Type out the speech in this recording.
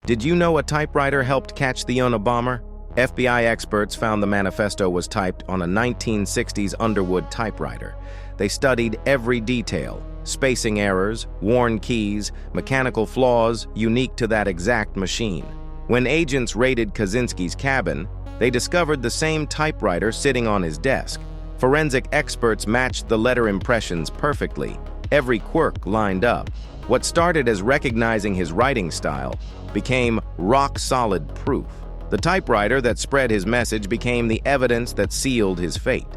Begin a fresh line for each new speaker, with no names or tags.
Did you know a typewriter helped catch the Unabomber? FBI experts found the manifesto was typed on a 1960s Underwood typewriter. They studied every detail: spacing errors, worn keys, mechanical flaws unique to that exact machine. When agents raided Kaczynski's cabin, they discovered the same typewriter sitting on his desk. Forensic experts matched the letter impressions perfectly, every quirk lined up. What started as recognizing his writing style became rock-solid proof. The typewriter that spread his message became the evidence that sealed his fate.